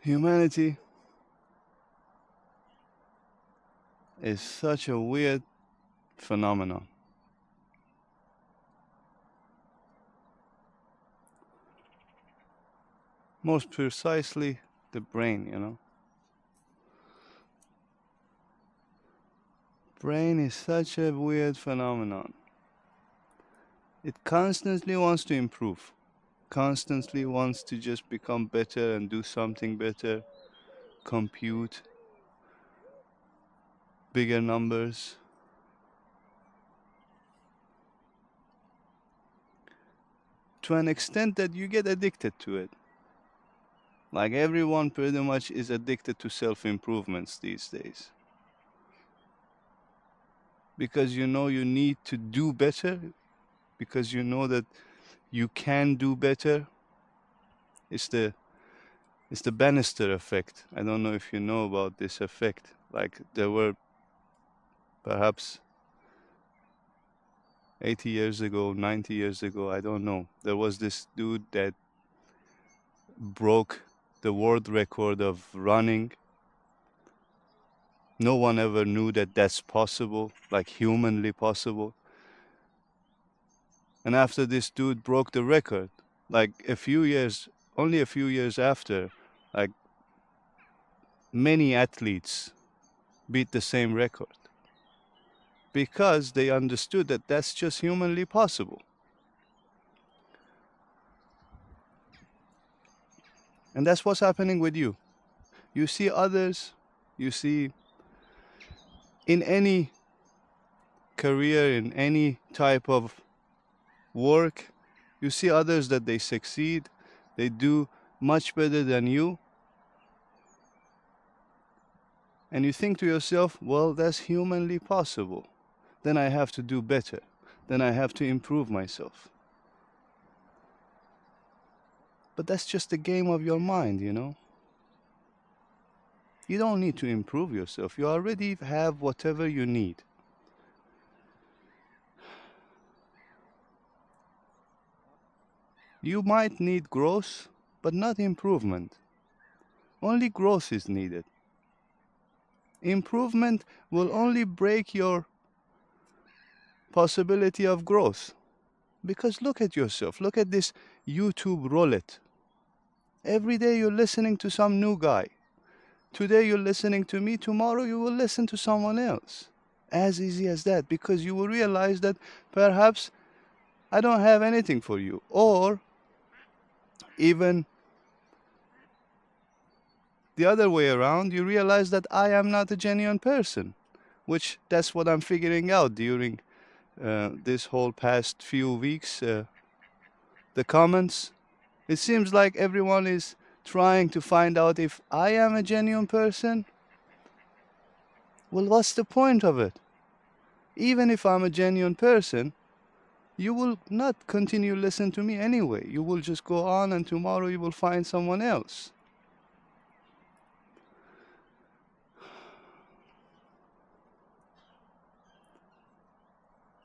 Humanity is such a weird phenomenon. Most precisely, the brain. Brain is such a weird phenomenon. It constantly wants to improve, constantly wants to just become better and do something better, compute bigger numbers. To an extent that you get addicted to it. Like everyone pretty much is addicted to self improvements these days. Because you know you need to do better, because you know that you can do better. It's the it's the Bannister effect. I don't know if you know about this effect. Like there were perhaps 80 years ago, 90 years ago, I don't know. There was this dude that broke the world record of running. No one ever knew that that's possible, like humanly possible. And after this dude broke the record, like only a few years after, like many athletes beat the same record because they understood that that's just humanly possible. And that's what's happening with you. You see others, you see in any career, in any type of work, you see others that they succeed, they do much better than you. And you think to yourself, well, that's humanly possible. Then I have to do better. Then I have to improve myself. But that's just a game of your mind. You don't need to improve yourself. You already have whatever you need. You might need growth, but not improvement. Only growth is needed. Improvement will only break your possibility of growth. Because look at yourself. Look at this YouTube roulette. Every day you're listening to some new guy. Today you're listening to me. Tomorrow you will listen to someone else. As easy as that. Because you will realize that perhaps I don't have anything for you. Or even the other way around, you realize that I am not a genuine person. Which that's what I'm figuring out during this whole past few weeks. The comments, it seems like everyone is trying to find out if I am a genuine person. Well, what's the point of it? Even if I'm a genuine person, you will not continue listen to me anyway. You will just go on and tomorrow you will find someone else.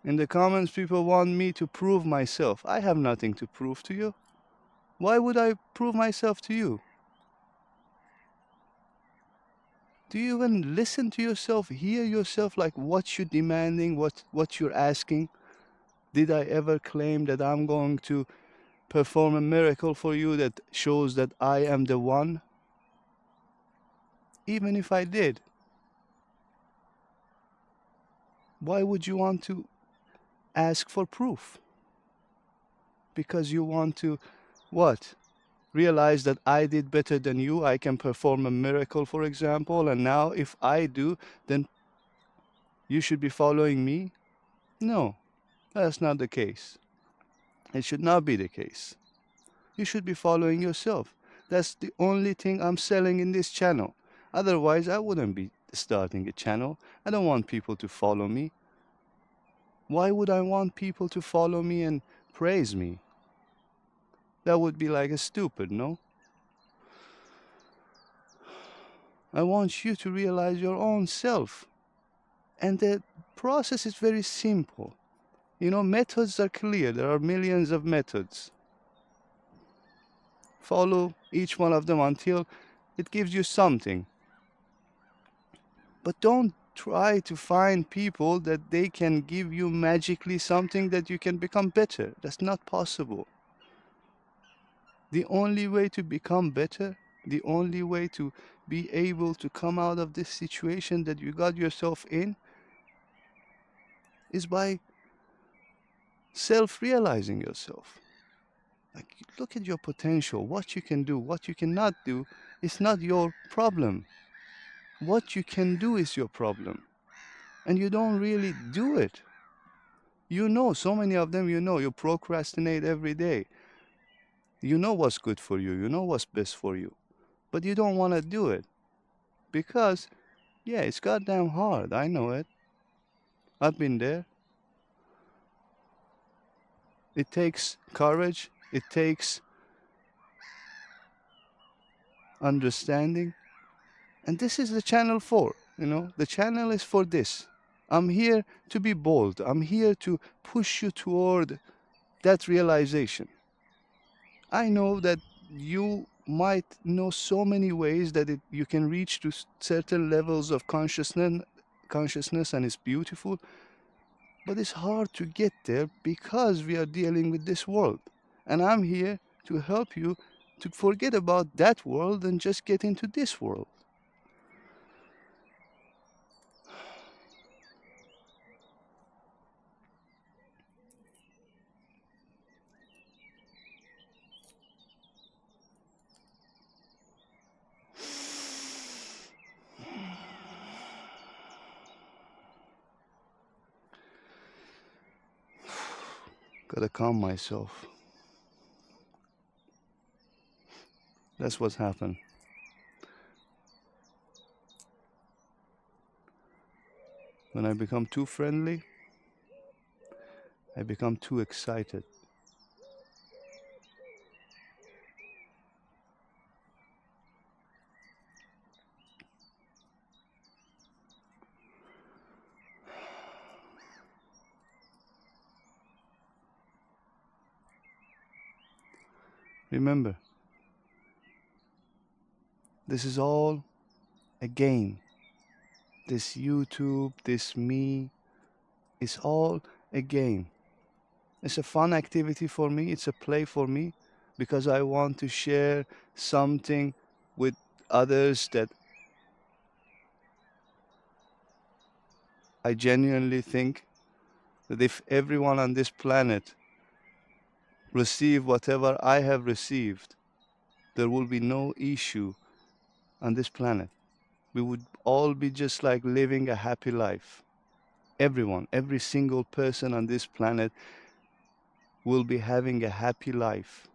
In the comments, people want me to prove myself. I have nothing to prove to you. Why would I prove myself to you? Do you even listen to yourself, hear yourself, like what you're demanding, what you're asking? Did I ever claim that I'm going to perform a miracle for you that shows that I am the one? Even if I did, why would you want to ask for proof? Because you want to, what? Realize that I did better than you, I can perform a miracle, for example, and now if I do, then you should be following me? No, that's not the case. It should not be the case. You should be following yourself. That's the only thing I'm selling in this channel. Otherwise, I wouldn't be starting a channel. I don't want people to follow me. Why would I want people to follow me and praise me? That would be like a stupid, no? I want you to realize your own self. And the process is very simple. Methods are clear. There are millions of methods. Follow each one of them until It gives you something. But don't try to find people that they can give you magically something that you can become better. That's not possible. The only way to become better, the only way to be able to come out of this situation that you got yourself in is by self realizing yourself. Like, look at your potential, what you can do, what you cannot do. It's not your problem. What you can do is your problem. And you don't really do it. You know, so many of them, you procrastinate every day. You know what's good for you, you know what's best for you, but you don't want to do it because, yeah, it's goddamn hard. I know it. I've been there. It takes courage, it takes understanding. And this is the channel for, the channel is for this. I'm here to be bold. I'm here to push you toward that realization. I know that you might know so many ways that you can reach to certain levels of consciousness, and it's beautiful, but it's hard to get there because we are dealing with this world. And I'm here to help you to forget about that world and just get into this world. Gotta calm myself. That's what's happened. When I become too friendly, I become too excited. Remember, this is all a game. This YouTube, this me, it's all a game. It's a fun activity for me, it's a play for me because I want to share something with others that I genuinely think that if everyone on this planet receive whatever I have received, there will be no issue on this planet. We would all be just like living a happy life. Everyone, every single person on this planet will be having a happy life.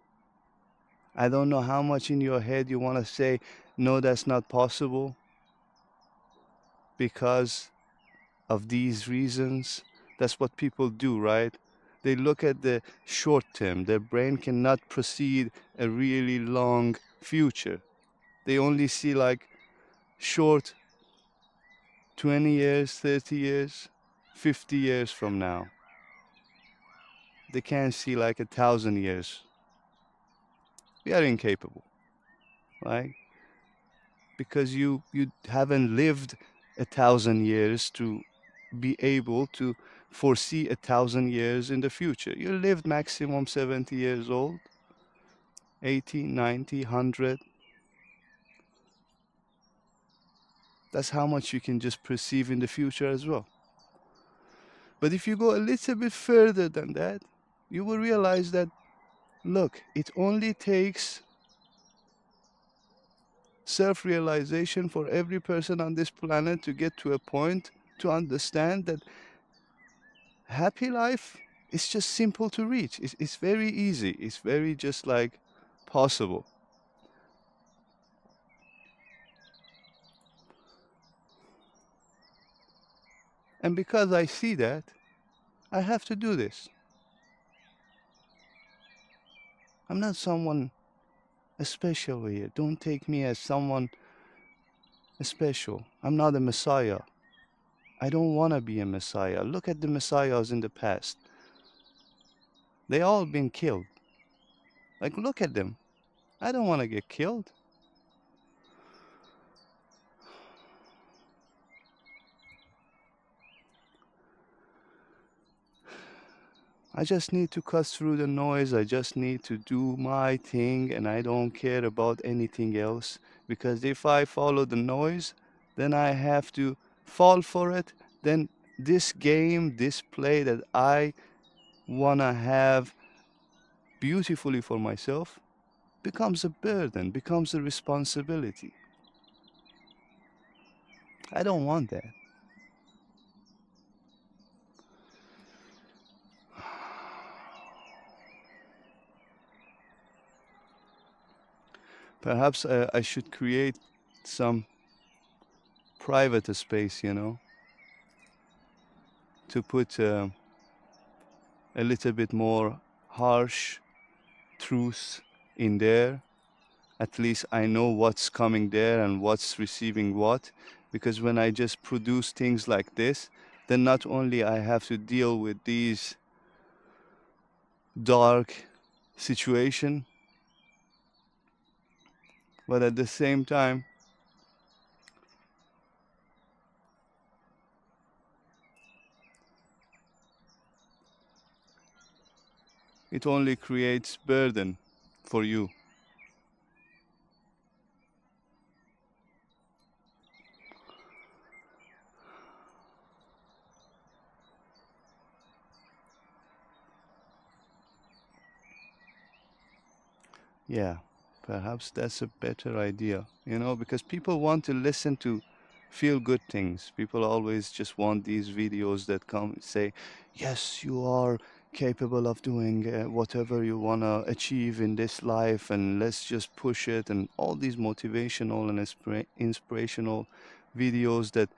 I don't know how much in your head you want to say, no, that's not possible because of these reasons. That's what people do, right? They look at the short term. Their brain cannot proceed a really long future. They only see like short 20 years, 30 years, 50 years from now. They can't see like 1,000 years. We are incapable, right? Because you haven't lived 1,000 years to be able to foresee 1,000 years in the future. You lived maximum 70 years old, 80, 90, 100. That's how much you can just perceive in the future as well. But if you go a little bit further than that, you will realize that, look, it only takes self-realization for every person on this planet to get to a point to understand that happy life is just simple to reach. It's very easy. It's very just like possible. And because I see that, I have to do this. I'm not someone special here. Don't take me as someone special. I'm not a messiah. I don't want to be a messiah. Look at the messiahs in the past. They all been killed. Like, look at them. I don't want to get killed. I just need to cut through the noise. I just need to do my thing and I don't care about anything else. Because if I follow the noise, then I have to fall for it. Then this game, this play that I want to have beautifully for myself becomes a burden, becomes a responsibility. I don't want that. Perhaps I should create some private space, to put a little bit more harsh truth in there. At least I know what's coming there and what's receiving what. Because when I just produce things like this, then not only I have to deal with these dark situation, but at the same time, it only creates burden for you. Yeah, perhaps that's a better idea, because people want to listen to feel good things. People always just want these videos that come and say, yes, you are capable of doing whatever you want to achieve in this life, and let's just push it, and all these motivational and inspirational videos that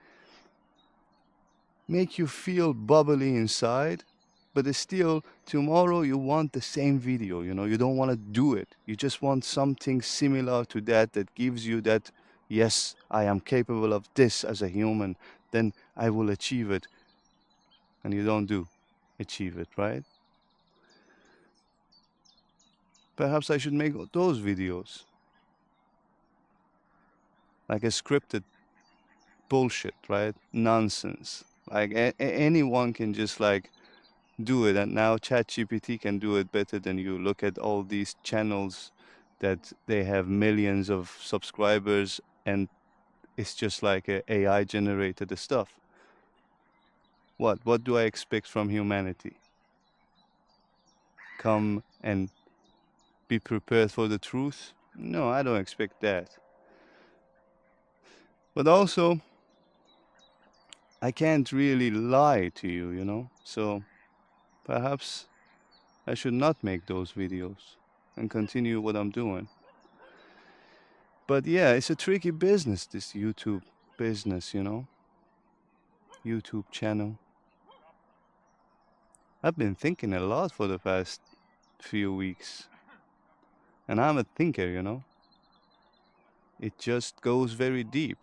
make you feel bubbly inside, but it's still tomorrow you want the same video, you don't want to do it. You just want something similar to that that gives you that, yes, I am capable of this as a human, then I will achieve it. And you don't do achieve it, right? Perhaps I should make those videos like a scripted bullshit, right? Nonsense. Like anyone can just like do it, and now ChatGPT can do it better than you. Look at all these channels that they have millions of subscribers, and it's just like a AI generated stuff. What do I expect from humanity? Come and be prepared for the truth? No, I don't expect that. But also, I can't really lie to you, So perhaps I should not make those videos and continue what I'm doing. But yeah, it's a tricky business, this YouTube business, YouTube channel. I've been thinking a lot for the past few weeks. And I'm a thinker, It just goes very deep.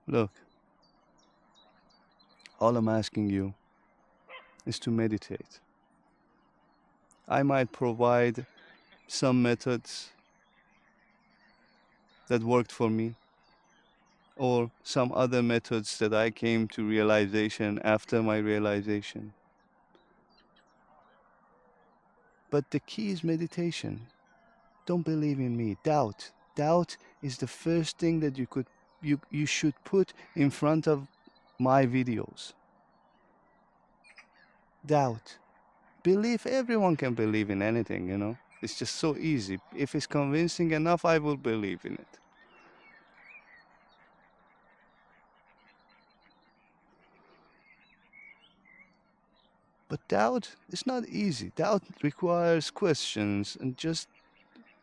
Look, all I'm asking you is to meditate. I might provide some methods that worked for me, or some other methods that I came to realization after my realization. But the key is meditation. Don't believe in me. Doubt. Doubt is the first thing that you should put in front of my videos. Doubt. Believe, everyone can believe in anything, It's just so easy. If it's convincing enough, I will believe in it. But doubt is not easy. Doubt requires questions, and just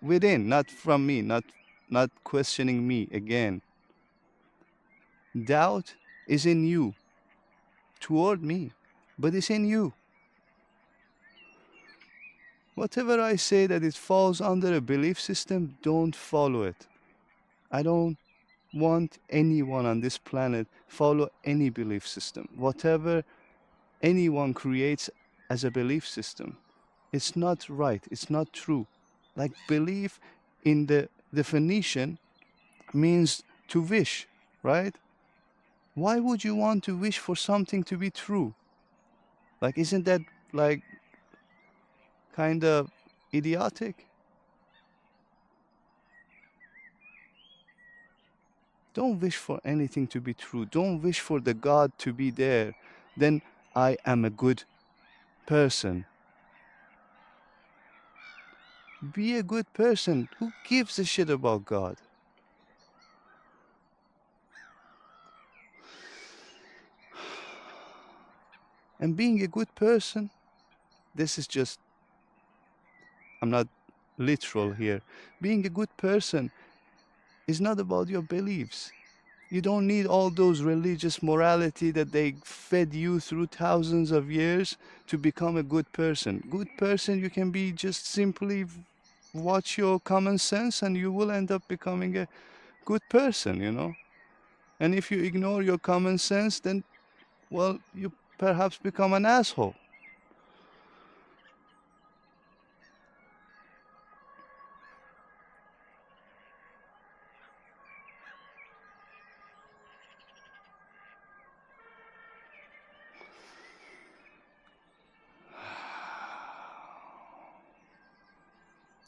within, not from me, not questioning me again. Doubt is in you toward me, but it's in you. Whatever I say that it falls under a belief system, don't follow it. I don't want anyone on this planet follow any belief system. Whatever anyone creates as a belief system, it's not right. It's not true. Like belief in the definition means to wish, right? Why would you want to wish for something to be true? Like, isn't that like kind of idiotic? Don't wish for anything to be true. Don't wish for the God to be there. Then I am a good person. Be a good person. Who gives a shit about God? And being a good person, this is just, I'm not literal here. Being a good person is not about your beliefs. You don't need all those religious morality that they fed you through thousands of years to become a good person. Good person, you can be just simply watch your common sense and you will end up becoming a good person, you know? And if you ignore your common sense, then, well, you perhaps become an asshole.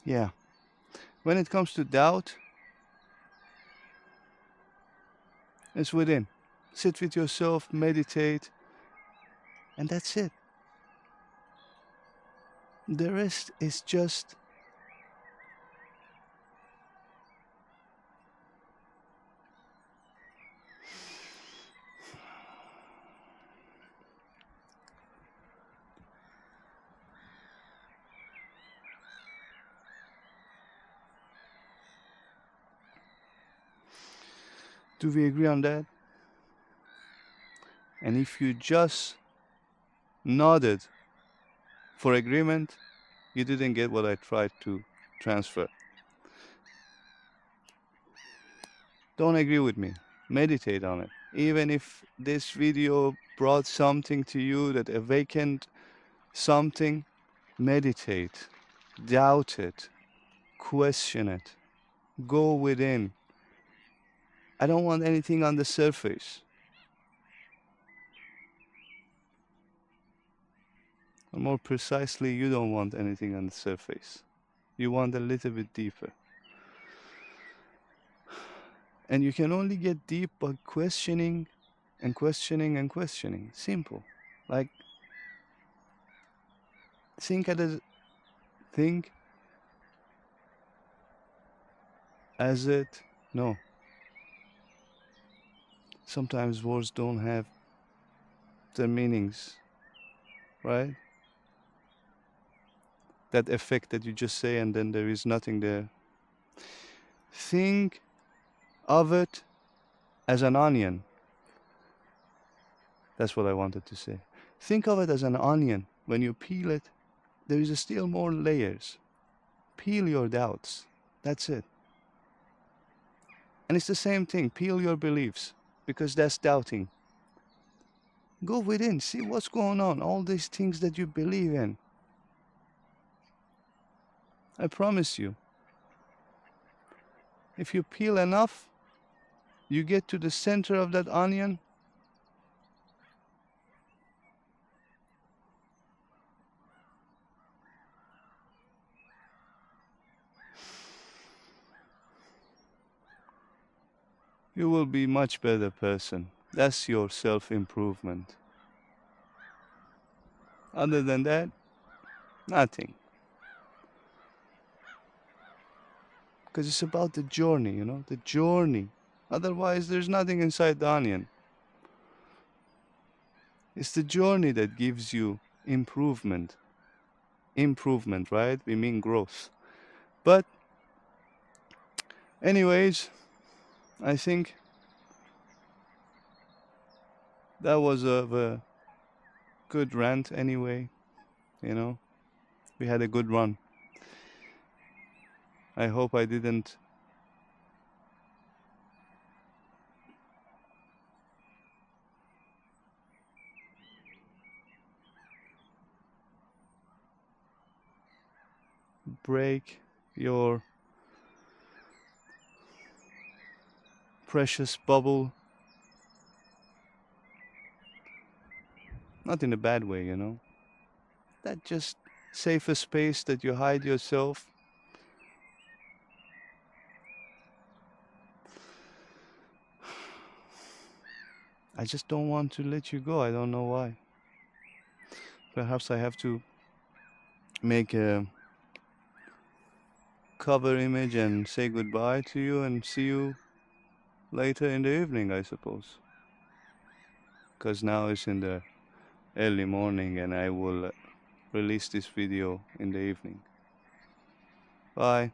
Yeah. When it comes to doubt, it's within. Sit with yourself, meditate, and that's it. The rest is just, do we agree on that? And if you just nodded for agreement, you didn't get what I tried to transfer. Don't agree with me. Meditate on it. Even if this video brought something to you that awakened something, meditate, doubt it, question it, go within. I don't want anything on the surface. Or more precisely, you don't want anything on the surface. You want a little bit deeper. And you can only get deep by questioning and questioning and questioning. Simple. Like, think at a think as it. No. Sometimes words don't have the meanings, right? That effect that you just say and then there is nothing there. Think of it as an onion. That's what I wanted to say. Think of it as an onion. When you peel it, there is still more layers. Peel your doubts. That's it. And it's the same thing. Peel your beliefs, because that's doubting. Go within, see what's going on. All these things that you believe in. I promise you, if you peel enough, you get to the center of that onion. You will be much better person. That's your self-improvement. Other than that, nothing. Because it's about the journey, you know, the journey. Otherwise, there's nothing inside the onion. It's the journey that gives you improvement. Improvement, right? We mean growth. But, anyways, I think that was a good rant anyway, you know. We had a good run. I hope I didn't break your precious bubble. Not in a bad way, you know. That just safer space that you hide yourself. I just don't want to let you go. I don't know why. Perhaps I have to make a cover image and say goodbye to you and see you later in the evening, I suppose. Because now it's in the early morning and I will release this video in the evening. Bye.